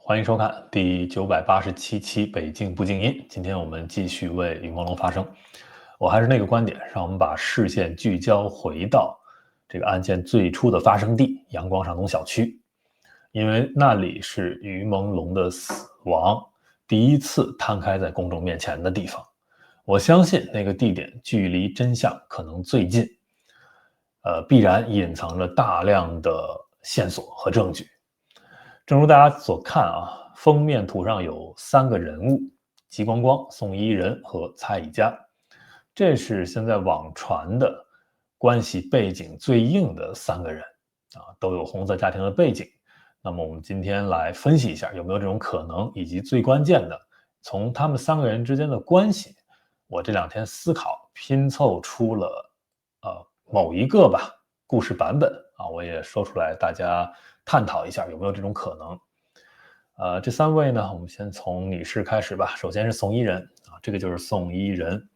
欢迎收看第987期《北京不静音》。今天我们继续为于朦胧发声。我还是那个观点，让我们把视线聚焦回到这个案件最初的发生地——阳光上东小区，因为那里是于朦胧的死亡第一次摊开在公众面前的地方。我相信那个地点距离真相可能最近，必然隐藏着大量的线索和证据。正如大家所看啊，封面图上有3个人物：吉光光、宋伊人和蔡以佳。这是现在网传的关系背景最硬的3个人都有红色家庭的背景。那么我们今天来分析一下有没有这种可能，以及最关键的，从他们3个人之间的关系，我这2天思考拼凑出了某一个故事版本我也说出来，大家探讨一下有没有这种可能。这3位呢，我们先从女士开始吧。首先是宋伊人这个就是宋伊人。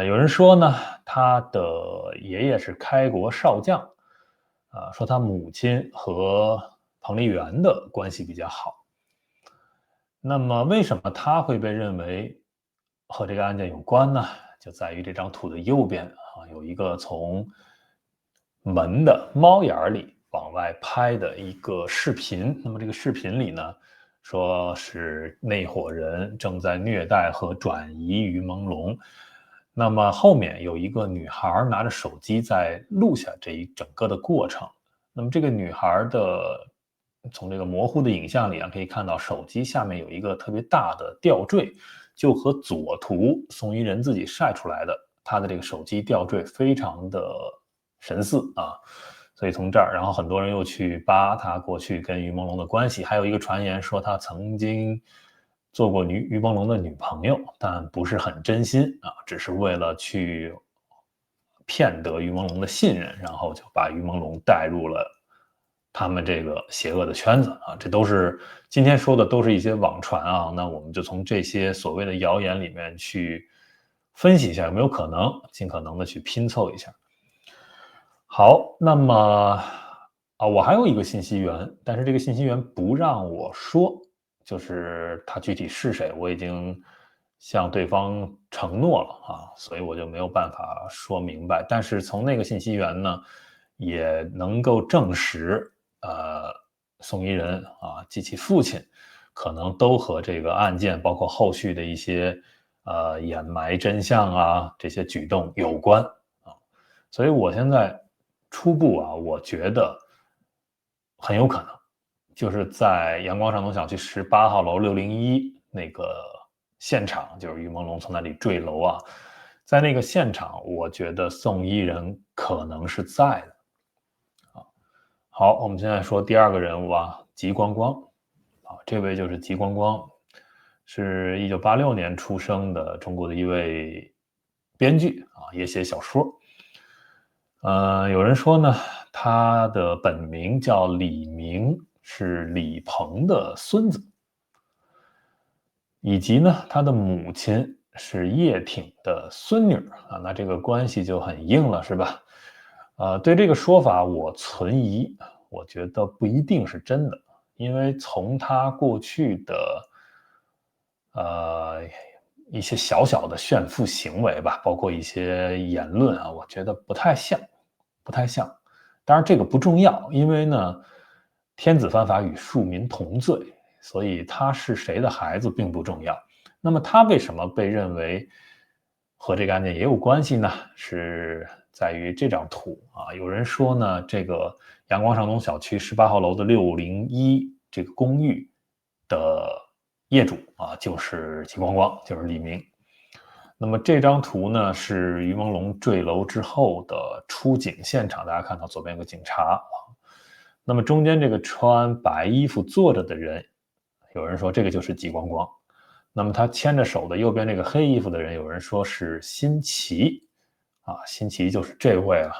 有人说呢，他的爷爷是开国少将，说他母亲和彭丽媛的关系比较好。那么为什么他会被认为和这个案件有关呢？就在于这张图的右边有一个从门的猫眼里往外拍的一个视频。那么这个视频里呢，说是那伙人正在虐待和转移于朦胧。那么后面有一个女孩拿着手机在录下这一整个的过程。那么这个女孩的从这个模糊的影像里可以看到手机下面有一个特别大的吊坠，就和左图宋伊人自己晒出来的他的这个手机吊坠非常的神似所以从这儿，然后很多人又去扒他过去跟于朦胧的关系，还有一个传言说他曾经做过于朦胧的女朋友，但不是很真心只是为了去骗得于朦胧的信任，然后就把于朦胧带入了他们这个邪恶的圈子这都是今天说的，都是一些网传那我们就从这些所谓的谣言里面去分析一下有没有可能，尽可能的去拼凑一下。好，那么我还有一个信息源，但是这个信息源不让我说，就是他具体是谁，我已经向对方承诺了所以我就没有办法说明白。但是从那个信息源呢，也能够证实，宋伊人及其父亲可能都和这个案件，包括后续的一些掩埋真相这些举动有关所以我现在初步我觉得很有可能，就是在阳光上东小区18号楼601那个现场，就是于朦胧从那里坠楼在那个现场，我觉得宋伊人可能是在的好，我们现在说第2个人物吉光光这位就是吉光光，是1986年出生的中国的一位编剧也写小说。有人说呢，他的本名叫李明，是李鹏的孙子，以及呢，他的母亲是叶挺的孙女那这个关系就很硬了，是吧？对这个说法我存疑，我觉得不一定是真的，因为从他过去的一些小小的炫富行为包括一些言论我觉得不太像。当然这个不重要，因为呢，天子犯法与庶民同罪，所以他是谁的孩子并不重要。那么他为什么被认为和这个案件也有关系呢？是在于这张图有人说呢，这个阳光上东小区18号楼的601这个公寓的业主就是吉光光，就是李明。那么这张图呢，是于朦胧坠楼之后的出警现场，大家看到左边有个警察那么中间这个穿白衣服坐着的人，有人说这个就是吉光光。那么他牵着手的右边这个黑衣服的人，有人说是辛奇辛奇就是这位了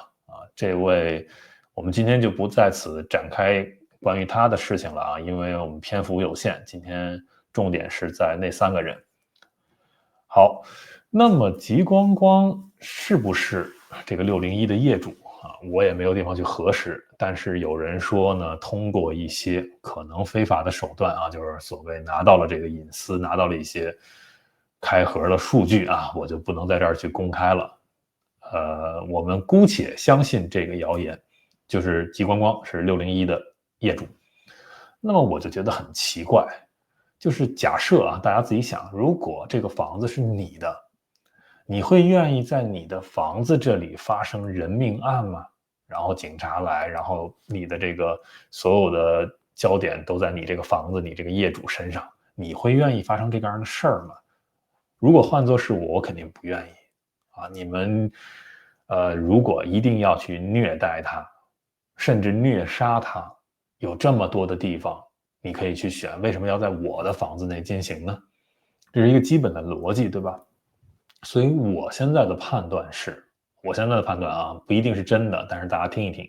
这位我们今天就不在此展开关于他的事情了因为我们篇幅有限，今天重点是在那3个人。好，那么吉光光是不是这个601的业主我也没有地方去核实，但是有人说呢，通过一些可能非法的手段就是所谓拿到了这个隐私，拿到了一些开盒的数据我就不能在这儿去公开了。我们姑且相信这个谣言，就是极光光是601的业主。那么我就觉得很奇怪，就是假设大家自己想，如果这个房子是你的，你会愿意在你的房子这里发生人命案吗？然后警察来，然后你的这个所有的焦点都在你这个房子，你这个业主身上，你会愿意发生这样的事儿吗？如果换作是我肯定不愿意你们如果一定要去虐待他，甚至虐杀他，有这么多的地方你可以去选，为什么要在我的房子内进行呢？这是一个基本的逻辑，对吧？所以我现在的判断是，不一定是真的，但是大家听一听。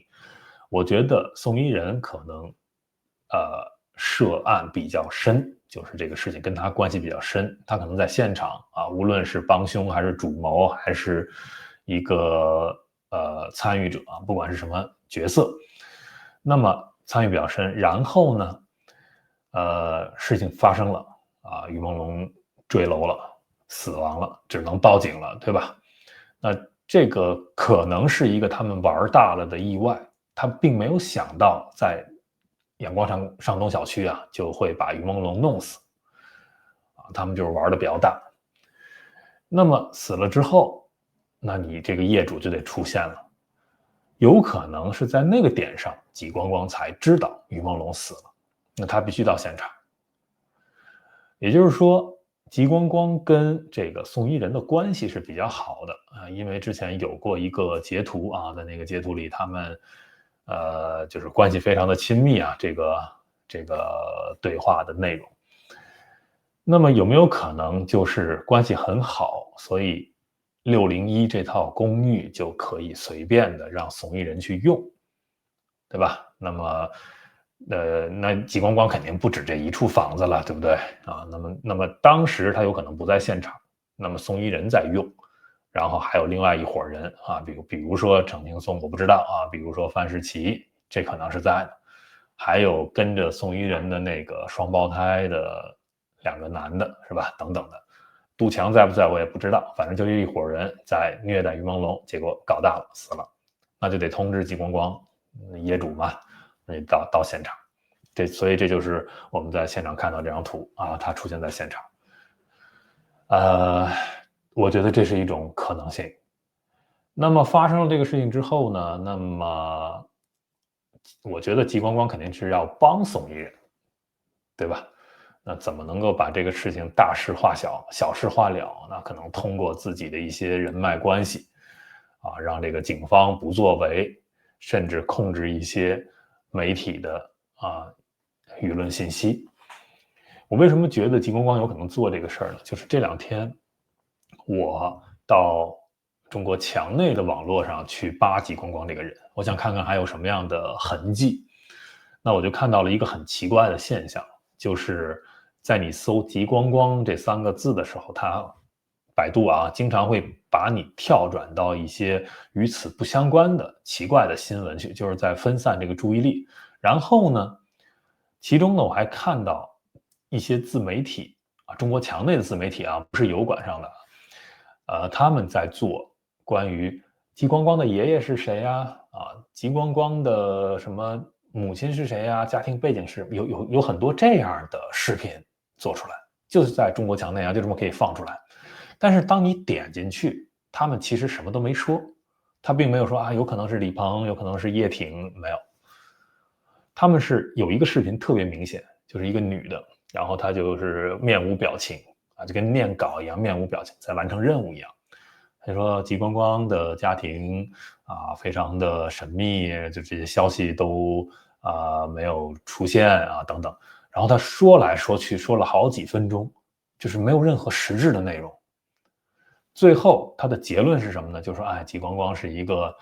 我觉得宋一人可能涉案比较深，就是这个事情跟他关系比较深，他可能在现场无论是帮凶还是主谋还是一个参与者不管是什么角色，那么参与比较深，然后呢事情发生了于朦胧坠楼了，死亡了，只能报警了，对吧？那这个可能是一个他们玩大了的意外，他并没有想到在阳光上东小区就会把于朦胧弄死他们就是玩的比较大。那么死了之后，那你这个业主就得出现了，有可能是在那个点上，极光光才知道于朦胧死了，那他必须到现场。也就是说，极光光跟这个宋一人的关系是比较好的因为之前有过一个截图在那个截图里，他们就是关系非常的亲密这个对话的内容。那么有没有可能就是关系很好，所以601这套公寓就可以随便的让宋一人去用，对吧？那么那极光光肯定不止这一处房子了，对不对那么当时他有可能不在现场，那么宋一人在用，然后还有另外一伙人比如说程青松我不知道比如说范世琦，这可能是在的，还有跟着宋一人的那个双胞胎的2个男的是吧？等等的，杜强在不在我也不知道，反正就一伙人在虐待于朦胧，结果搞大了死了，那就得通知极光光业主嘛，那到现场，所以这就是我们在现场看到这张图他出现在现场。我觉得这是一种可能性。那么发生了这个事情之后呢，那么我觉得极光光肯定是要帮宋一人，对吧？那怎么能够把这个事情大事化小，小事化了？那可能通过自己的一些人脉关系让这个警方不作为，甚至控制一些媒体的舆论信息。我为什么觉得极光光有可能做这个事儿呢？就是这2天我到中国墙内的网络上去扒极光光这个人，我想看看还有什么样的痕迹。那我就看到了一个很奇怪的现象，就是在你搜极光光这3个字的时候，它百度经常会把你跳转到一些与此不相关的奇怪的新闻去，就是在分散这个注意力。然后呢，其中呢我还看到一些自媒体中国墙内的自媒体不是油管上的他们在做关于极光光的爷爷是谁极光光的什么母亲是谁家庭背景是有很多这样的视频做出来，就是在中国墙内就这么可以放出来。但是当你点进去，他们其实什么都没说，他并没有说有可能是李鹏，有可能是叶挺，没有。他们是有一个视频特别明显，就是一个女的，然后她就是面无表情就跟念稿一样，面无表情，在完成任务一样。他说极光光的家庭非常的神秘，就这些消息都没有出现等等。然后他说来说去说了好几分钟，就是没有任何实质的内容。最后他的结论是什么呢？就是说极光光是一个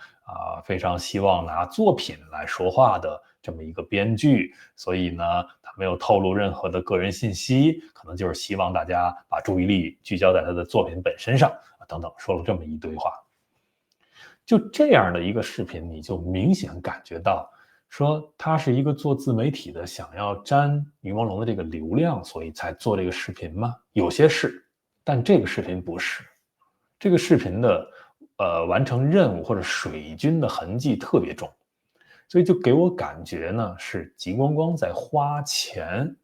非常希望拿作品来说话的这么一个编剧，所以呢他没有透露任何的个人信息，可能就是希望大家把注意力聚焦在他的作品本身上等等，说了这么一堆话。就这样的一个视频，你就明显感觉到，说他是一个做自媒体的，想要沾于朦胧的这个流量，所以才做这个视频吗？有些是，但这个视频不是。这个视频的完成任务或者水军的痕迹特别重，所以就给我感觉呢是极光光在花钱，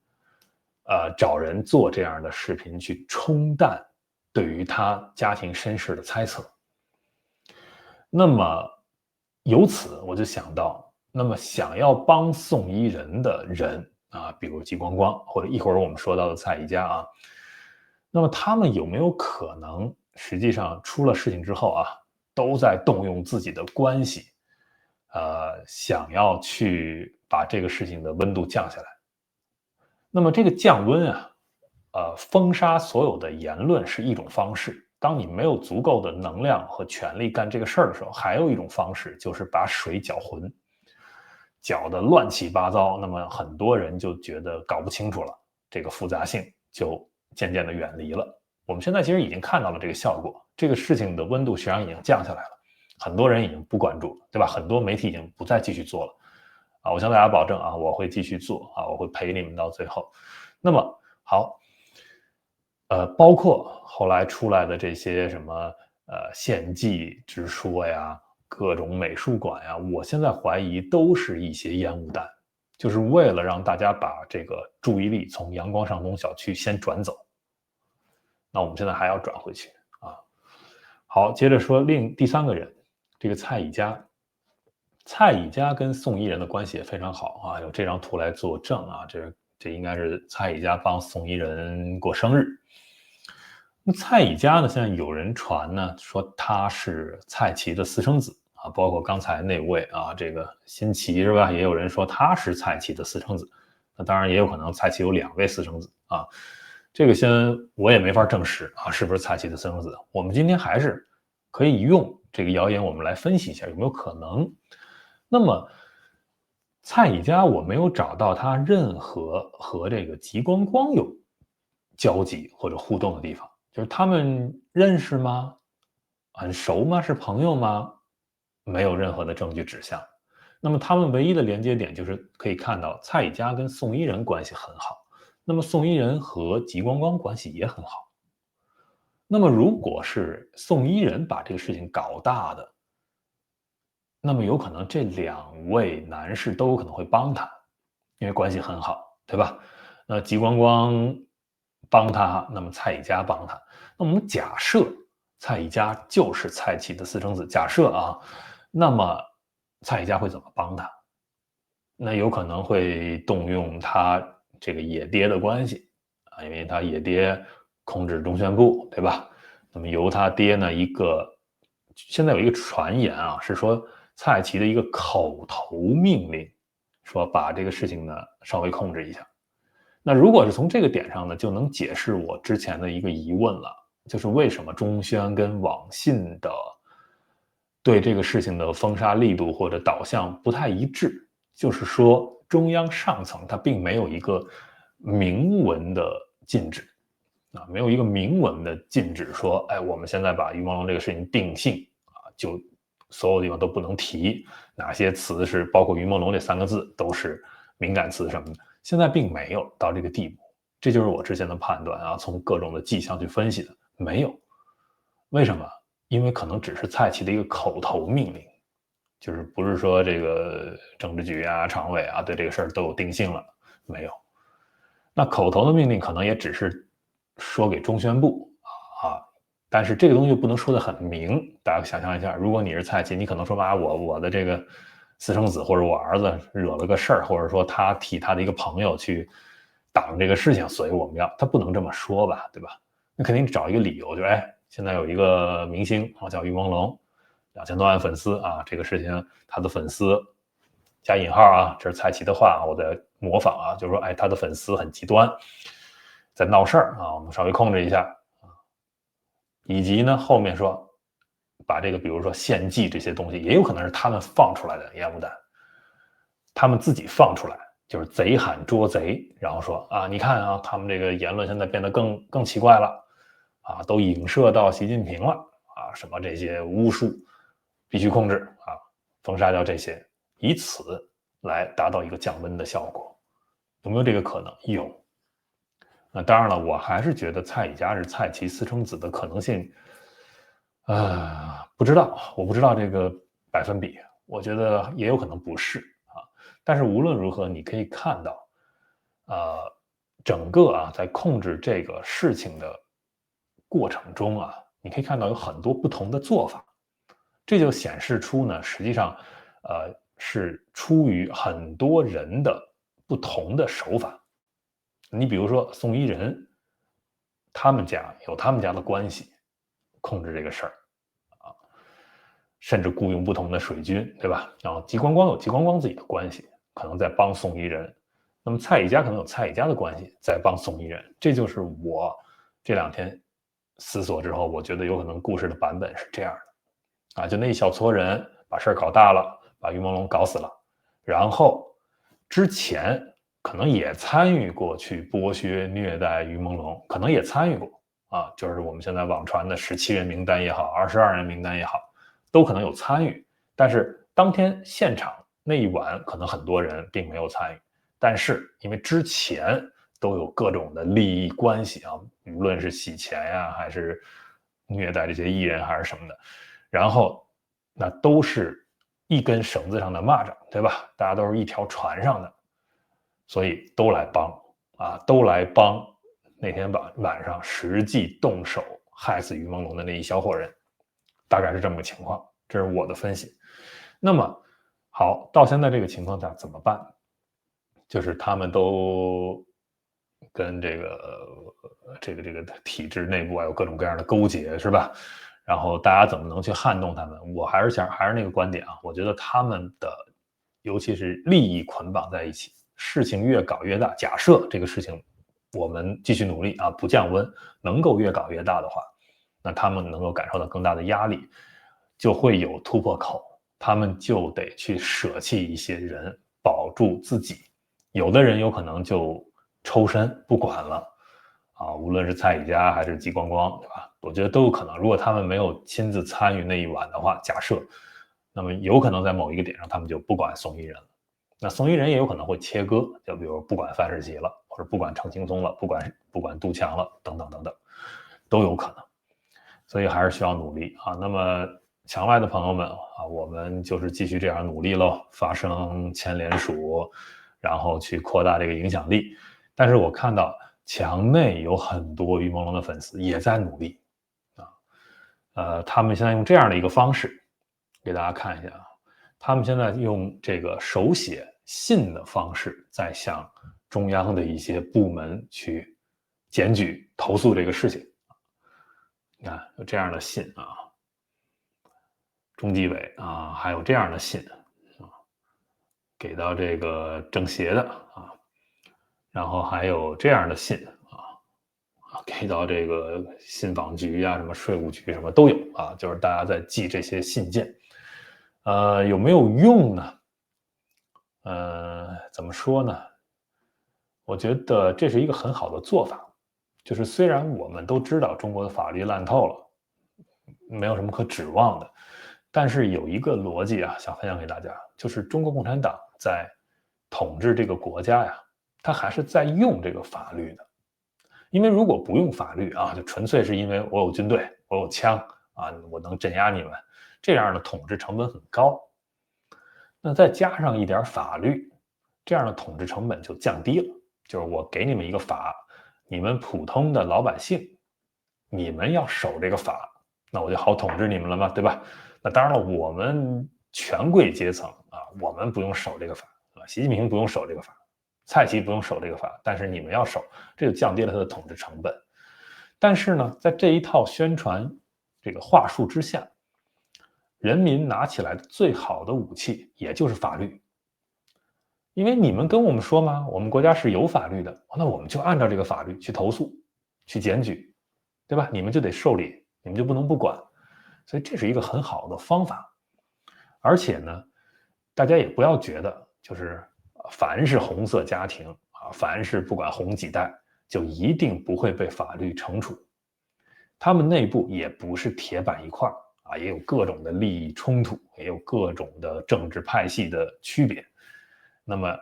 找人做这样的视频去冲淡对于他家庭身世的猜测。那么由此我就想到，那么想要帮宋伊人的人啊，比如极光光，或者一会儿我们说到的蔡宜佳啊，那么他们有没有可能，实际上出了事情之后啊，都在动用自己的关系，想要去把这个事情的温度降下来？那么这个降温啊，封杀所有的言论是一种方式。当你没有足够的能量和权力干这个事儿的时候，还有一种方式就是把水搅浑，搅得乱七八糟。那么很多人就觉得搞不清楚了，这个复杂性就渐渐的远离了。我们现在其实已经看到了这个效果，这个事情的温度实际上已经降下来了，很多人已经不关注了，对吧？很多媒体已经不再继续做了。我向大家保证啊，我会继续做啊，我会陪你们到最后。那么好，包括后来出来的这些什么献祭之说呀，各种美术馆呀，我现在怀疑都是一些烟雾弹，就是为了让大家把这个注意力从阳光上东小区先转走。那我们现在还要转回去啊。好，接着说第三个人，这个蔡宜佳。蔡宜佳跟宋伊人的关系也非常好啊，有这张图来作证啊，这应该是蔡宜佳帮宋伊人过生日。那蔡宜佳呢，现在有人传呢说他是蔡奇的私生子啊，包括刚才那位啊，这个辛奇是吧？也有人说他是蔡奇的私生子。那当然也有可能蔡奇有2位私生子啊，这个我也没法证实啊，是不是蔡奇的私生子？我们今天还是可以用这个谣言，我们来分析一下有没有可能。那么蔡宜佳我没有找到他任何和这个极光光有交集或者互动的地方，就是他们认识吗？很熟吗？是朋友吗？没有任何的证据指向。那么他们唯一的连接点就是可以看到蔡宜佳跟宋伊人关系很好，那么宋伊人和极光光关系也很好。那么如果是宋伊人把这个事情搞大的，那么有可能这2位男士都有可能会帮他，因为关系很好，对吧？那极光光帮他，那么蔡宜佳帮他。那我们假设蔡宜佳就是蔡奇的私生子，假设啊，那么蔡宜佳会怎么帮他？那有可能会动用他这个野爹的关系啊，因为他野爹控制中宣部，对吧？那么由他爹呢现在有一个传言啊，是说蔡奇的一个口头命令，说把这个事情呢稍微控制一下。那如果是从这个点上呢，就能解释我之前的一个疑问了，就是为什么中宣跟网信的对这个事情的封杀力度或者导向不太一致，就是说中央上层它并没有一个明文的禁止啊，没有一个明文的禁止说，哎，我们现在把于朦胧这个事情定性啊，就所有地方都不能提，哪些词是包括于朦胧这3个字都是敏感词什么的，现在并没有到这个地步，这就是我之前的判断啊，从各种的迹象去分析的，没有。为什么？因为可能只是蔡奇的一个口头命令，就是不是说这个政治局啊、常委啊对这个事儿都有定性了，没有。那口头的命令可能也只是说给中宣部啊，但是这个东西就不能说得很明。大家想象一下，如果你是蔡奇，你可能说吧，我的这个私生子或者我儿子惹了个事儿，或者说他替他的一个朋友去挡这个事情，所以我们他不能这么说吧，对吧？那肯定找一个理由，就是现在有一个明星叫于朦胧，2000多万粉丝啊，这个事情他的粉丝加引号啊，这是蔡奇的话，我在模仿啊，就是说他的粉丝很极端，在闹事儿啊，我们稍微控制一下啊，以及呢后面说把这个比如说献祭这些东西，也有可能是他们放出来的烟雾弹，他们自己放出来，就是贼喊捉贼，然后说啊，你看啊，他们这个言论现在变得更奇怪了。啊，都影射到习近平了啊，什么这些巫术，必须控制啊，封杀掉这些，以此来达到一个降温的效果。有没有这个可能？有。那当然了，我还是觉得蔡以家是蔡奇私生子的可能性，不知道，我不知道这个百分比，我觉得也有可能不是啊。但是无论如何，你可以看到，整个在控制这个事情的过程中你可以看到有很多不同的做法，这就显示出呢，实际上，是出于很多人的不同的手法。你比如说宋伊人，他们家有他们家的关系控制这个事儿甚至雇佣不同的水军，对吧？然后吉光光有吉光光自己的关系，可能在帮宋伊人。那么蔡以家可能有蔡以家的关系在帮宋伊人，这就是我这2天思索之后，我觉得有可能故事的版本是这样的就那一小撮人把事儿搞大了，把于朦胧搞死了，然后之前可能也参与过去剥削虐待于朦胧，可能也参与过就是我们现在网传的17人名单也好，22人名单也好，都可能有参与。但是当天现场那一晚，可能很多人并没有参与，但是因为之前都有各种的利益关系无论是洗钱还是虐待这些艺人还是什么的，然后那都是一根绳子上的蚂蚱，对吧？大家都是一条船上的，所以都来帮都来帮那天晚上实际动手害死于朦胧的那一小伙人，大概是这么个情况，这是我的分析。那么好，到现在这个情况下怎么办？就是他们都跟这个体制内部有各种各样的勾结，是吧？然后大家怎么能去撼动他们？我还是那个观点我觉得他们的尤其是利益捆绑在一起，事情越搞越大。假设这个事情我们继续努力不降温，能够越搞越大的话，那他们能够感受到更大的压力，就会有突破口，他们就得去舍弃一些人，保住自己。有的人有可能就抽身不管了无论是蔡以家还是吉光光，对吧？我觉得都有可能。如果他们没有亲自参与那一晚的话，假设，那么有可能在某一个点上，他们就不管宋伊人了。那宋伊人也有可能会切割，就比如不管范世琦了，或者不管程青松了，不管杜强了，等等等等，都有可能。所以还是需要努力那么墙外的朋友们我们就是继续这样努力喽，发声签联署，然后去扩大这个影响力。但是我看到墙内有很多于朦胧的粉丝也在努力他们现在用这样的一个方式给大家看一下他们现在用这个手写信的方式在向中央的一些部门去检举投诉这个事情。你看有这样的信中纪委还有这样的信给到这个政协的然后还有这样的信给到这个信访局什么税务局什么都有就是大家在寄这些信件，有没有用呢？怎么说呢？我觉得这是一个很好的做法，就是虽然我们都知道中国的法律烂透了，没有什么可指望的，但是有一个逻辑想分享给大家，就是中国共产党在统治这个国家他还是在用这个法律的。因为如果不用法律就纯粹是因为我有军队，我有枪我能镇压你们，这样的统治成本很高。那再加上一点法律，这样的统治成本就降低了。就是我给你们一个法，你们普通的老百姓，你们要守这个法，那我就好统治你们了嘛，对吧？那当然了，我们权贵阶层我们不用守这个法习近平不用守这个法，蔡奇不用守这个法，但是你们要守，这就降低了他的统治成本。但是呢，在这一套宣传这个话术之下，人民拿起来的最好的武器也就是法律。因为你们跟我们说嘛，我们国家是有法律的，那我们就按照这个法律去投诉，去检举，对吧？你们就得受理，你们就不能不管。所以这是一个很好的方法。而且呢，大家也不要觉得就是凡是红色家庭凡是不管红几代，就一定不会被法律惩处。他们内部也不是铁板一块啊，也有各种的利益冲突，也有各种的政治派系的区别。那么，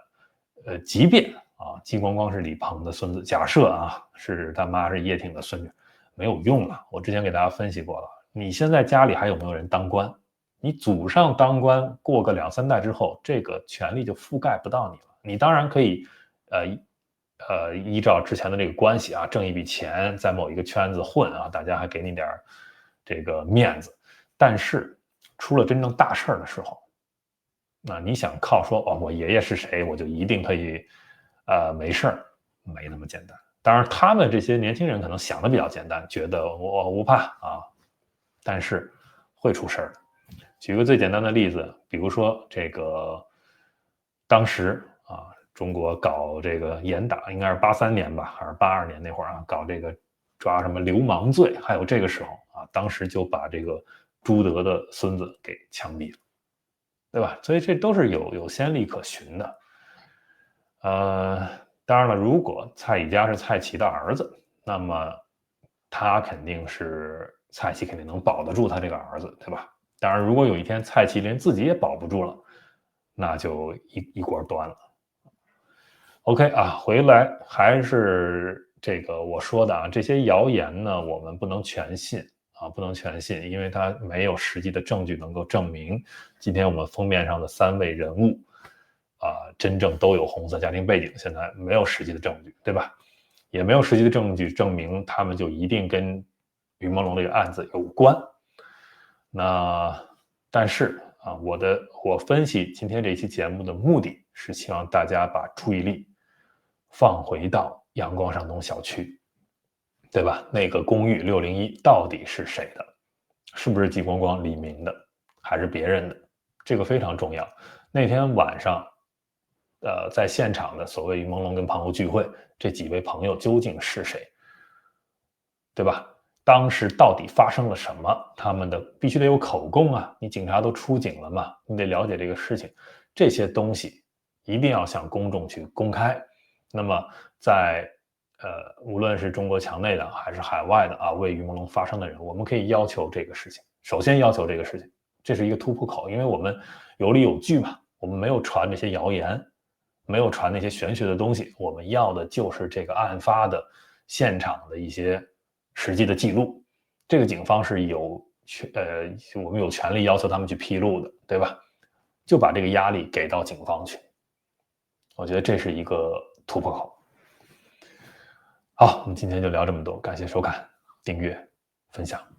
即便啊，季光光是李鹏的孙子，假设啊是他妈是叶挺的孙女，没有用了。我之前给大家分析过了，你现在家里还有没有人当官？你祖上当官，过个2、3代之后，这个权力就覆盖不到你了。你当然可以，依照之前的这个关系啊，挣一笔钱，在某一个圈子混啊，大家还给你点这个面子。但是出了真正大事儿的时候，那你想靠说哦，我爷爷是谁，我就一定可以，没事儿，没那么简单。当然，他们这些年轻人可能想的比较简单，觉得我不怕啊，但是会出事儿的。举个最简单的例子，比如说这个当时啊，中国搞这个严打，应该是83年吧，还是82年那会儿啊，搞这个抓什么流氓罪，还有这个时候啊，当时就把这个朱德的孙子给枪毙了。对吧？所以这都是有先例可循的。当然了，如果蔡以家是蔡奇的儿子，那么他肯定是蔡奇肯定能保得住他这个儿子，对吧？当然，如果有一天蔡奇连自己也保不住了，那就一锅端了。OK 啊，回来还是这个我说的啊，这些谣言呢，我们不能全信啊，不能全信，因为它没有实际的证据能够证明今天我们封面上的3位人物啊，真正都有红色家庭背景，现在没有实际的证据，对吧？也没有实际的证据证明他们就一定跟于朦胧这个案子有关。那但是啊，我分析今天这期节目的目的是希望大家把注意力放回到阳光上东小区，对吧？那个公寓601到底是谁的？是不是季光光、李明的，还是别人的？这个非常重要。那天晚上，在现场的所谓于朦胧跟朋友聚会，这几位朋友究竟是谁？对吧？当时到底发生了什么？他们的必须得有口供啊！你警察都出警了嘛，你得了解这个事情，这些东西一定要向公众去公开。那么在无论是中国墙内的还是海外的啊，为于朦胧发声的人，我们可以要求这个事情。首先要求这个事情，这是一个突破口，因为我们有理有据嘛，我们没有传这些谣言，没有传那些玄学的东西，我们要的就是这个案发的现场的一些实际的记录。这个警方是我们有权利要求他们去披露的，对吧？就把这个压力给到警方去，我觉得这是一个突破口。好，我们今天就聊这么多，感谢收看、订阅、分享。